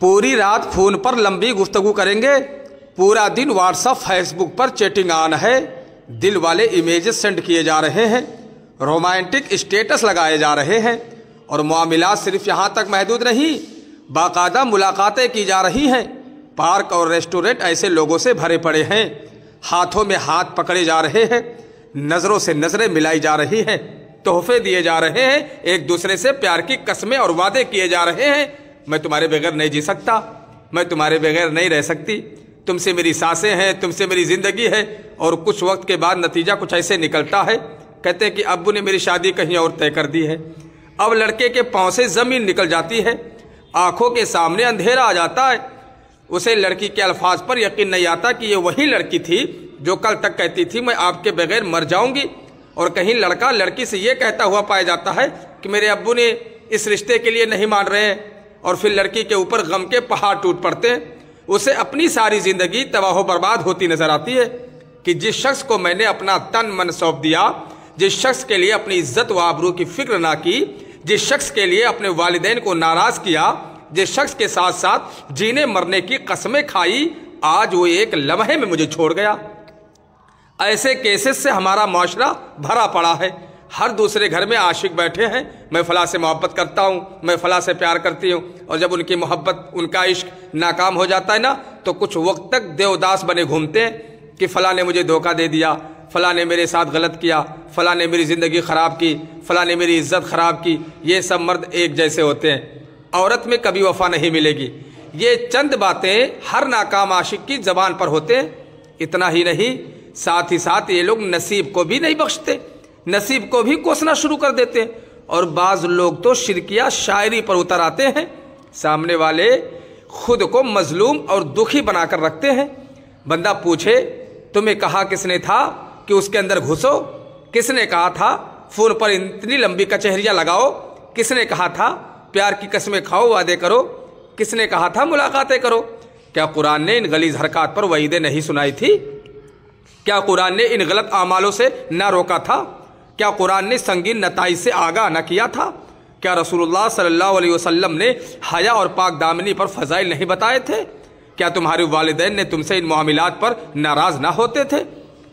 पूरी रात फोन पर लंबी गुफ्तगू करेंगे, पूरा दिन व्हाट्सएप फेसबुक पर चैटिंग ऑन है, दिल वाले इमेजेस सेंड किए जा रहे हैं, रोमांटिक स्टेटस लगाए जा रहे हैं और मामलात सिर्फ यहाँ तक महदूद नहीं, बाकायदा मुलाकातें की जा रही हैं। पार्क और रेस्टोरेंट ऐसे लोगों से भरे पड़े हैं, हाथों में हाथ पकड़े जा रहे हैं, नज़रों से नज़रें मिलाई जा रही हैं, तोहफे दिए जा रहे हैं, एक दूसरे से प्यार की कस्में और वादे किए जा रहे हैं। मैं तुम्हारे बगैर नहीं जी सकता, मैं तुम्हारे बगैर नहीं रह सकती, तुमसे मेरी सांसें हैं, तुमसे मेरी ज़िंदगी है। और कुछ वक्त के बाद नतीजा कुछ ऐसे निकलता है, कहते हैं कि अब्बू ने मेरी शादी कहीं और तय कर दी है। अब लड़के के पाँव से ज़मीन निकल जाती है, आंखों के सामने अंधेरा आ जाता है। उसे लड़की के अल्फाज पर यकीन नहीं आता कि ये वही लड़की थी जो कल तक कहती थी मैं आपके बगैर मर जाऊंगी। और कहीं लड़का लड़की से ये कहता हुआ पाया जाता है कि मेरे अब्बू ने इस रिश्ते के लिए नहीं मान रहे हैं, और फिर लड़की के ऊपर गम के पहाड़ टूट पड़ते हैं। उसे अपनी सारी जिंदगी तबाह बर्बाद होती नजर आती है कि जिस शख्स को मैंने अपना तन मन सौंप दिया, जिस शख्स के लिए अपनी इज्जत व आबरू की फिक्र ना की, जिस शख्स के लिए अपने वालिदैन को नाराज किया, जिस शख्स के साथ साथ जीने मरने की कसमें खाई, आज वो एक लम्हे में मुझे छोड़ गया। ऐसे केसेस से हमारा माशरा भरा पड़ा है। हर दूसरे घर में आशिक बैठे हैं, मैं फला से मोहब्बत करता हूँ, मैं फला से प्यार करती हूँ, और जब उनकी मोहब्बत उनका इश्क नाकाम हो जाता है ना, तो कुछ वक्त तक देवदास बने घूमते हैं कि फला ने मुझे धोखा दे दिया, फला ने मेरे साथ गलत किया, फला ने मेरी ज़िंदगी ख़राब की, फला ने मेरी इज्जत ख़राब की। ये सब मर्द एक जैसे होते हैं, औरत में कभी वफा नहीं मिलेगी। ये चंद बातें हर नाकाम आशिक की ज़बान पर होते हैं। इतना ही नहीं, साथ ही साथ ये लोग नसीब को भी नहीं बख्शते, नसीब को भी कोसना शुरू कर देते हैं। और बाज़ लोग तो शिरकिया शायरी पर उतर आते हैं, सामने वाले खुद को मजलूम और दुखी बनाकर रखते हैं। बंदा पूछे तुम्हें कहा किसने था कि उसके अंदर घुसो, किसने कहा था फोन पर इतनी लंबी कचहरियाँ लगाओ, किसने कहा था प्यार की कसमें खाओ वादे करो, किसने कहा था मुलाकातें करो। क्या कुरान ने इन गलीज हरकत पर वईदें नहीं सुनाई थी? क्या कुरान ने इन गलत आमालों से ना रोका था? क्या कुरान ने संगीन नताइज से आगाह न किया था? क्या रसूलुल्लाह सल्लल्लाहु अलैहि वसल्लम ने हया और पाक दामनी पर फजाइल नहीं बताए थे? क्या तुम्हारे वालिदैन ने तुमसे इन मामलात पर नाराज ना होते थे?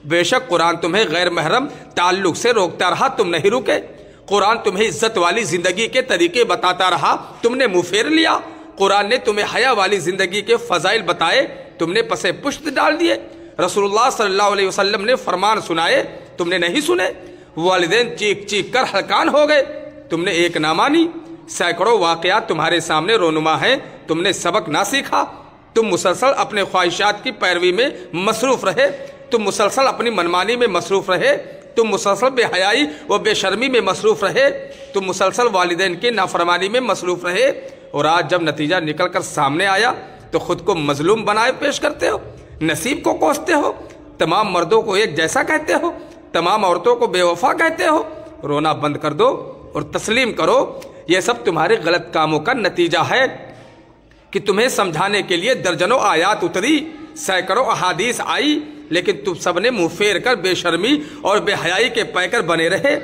बेशक कुरान तुम्हें गैर महरम ताल्लुक से रोकता रहा, तुम नहीं रुके। कुरान तुम्हें इज्जत वाली जिंदगी के तरीके बताता रहा, तुमने मुंह फेर लिया। कुरान ने तुम्हें हया वाली जिंदगी के फजाइल बताए, तुमने पसे पुश्त डाल दिए। रसूलुल्लाह सल्लल्लाहु अलैहि वसल्लम ने फरमान सुनाए, तुमने नहीं सुने। वालिदैन चीख चीख कर हलकान हो गए, तुमने एक ना मानी। सैकड़ों वाकयात तुम्हारे सामने रोनुमा हैं, तुमने सबक ना सीखा। तुम मुसलसल अपने ख्वाहिशात की पैरवी में मसरूफ रहे, तुम मुसलसल अपनी मनमानी में मसरूफ रहे, तुम मुसलसल बेहयाई व बेशर्मी में मसरूफ रहे, तुम मुसलसल वालिदैन की नाफरमानी में मसरूफ रहे। और आज जब नतीजा निकल कर सामने आया तो खुद को मजलूम बनाए पेश करते हो, नसीब को कोसते हो, तमाम मर्दों को एक जैसा कहते हो, तमाम औरतों को बेवफा कहते हो। रोना बंद कर दो और तस्लीम करो, यह सब तुम्हारे गलत कामों का नतीजा है कि तुम्हें समझाने के लिए दर्जनों आयात उतरी, सैकड़ों अहादीस आई, लेकिन तुम सब ने मुंह फेर कर बेशर्मी और बेहयाई के पैकर बने रहे।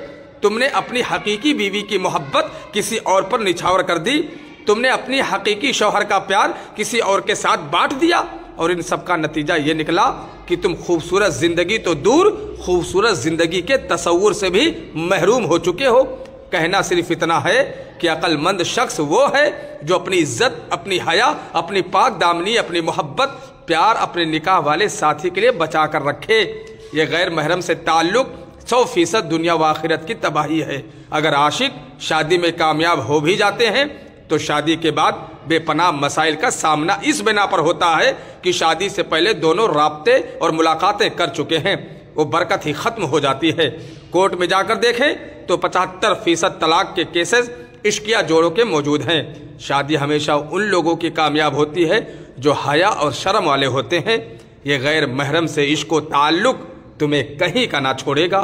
तुमने अपनी हकीकी बीवी की मोहब्बत किसी और पर निछावर कर दी, तुमने अपनी हकीकी शौहर का प्यार किसी और के साथ बांट दिया, और इन सब का नतीजा ये निकला कि तुम खूबसूरत जिंदगी तो दूर, खूबसूरत जिंदगी के तसव्वुर से भी महरूम हो चुके हो। कहना सिर्फ इतना है कि अक्लमंद शख्स वो है जो अपनी इज्जत, अपनी हया, अपनी पाक दामनी, अपनी मोहब्बत, प्यार अपने निकाह वाले साथी के लिए बचा कर रखे। ये गैर महरम से ताल्लुक 100% दुनिया व आखिरत की तबाही है। अगर आशिक शादी में कामयाब हो भी जाते हैं तो शादी के बाद बेपनाह मसाइल का सामना इस बिना पर होता है कि शादी से पहले दोनों राब्ते और मुलाकातें कर चुके हैं, वो बरकत ही खत्म हो जाती है। कोर्ट में जाकर देखें तो 75% तलाक के केसेस इश्किया जोड़ों के मौजूद हैं। शादी हमेशा उन लोगों की कामयाब होती है जो हया और शर्म वाले होते हैं। ये गैर महरम से इश्क व ताल्लुक तुम्हें कहीं का ना छोड़ेगा।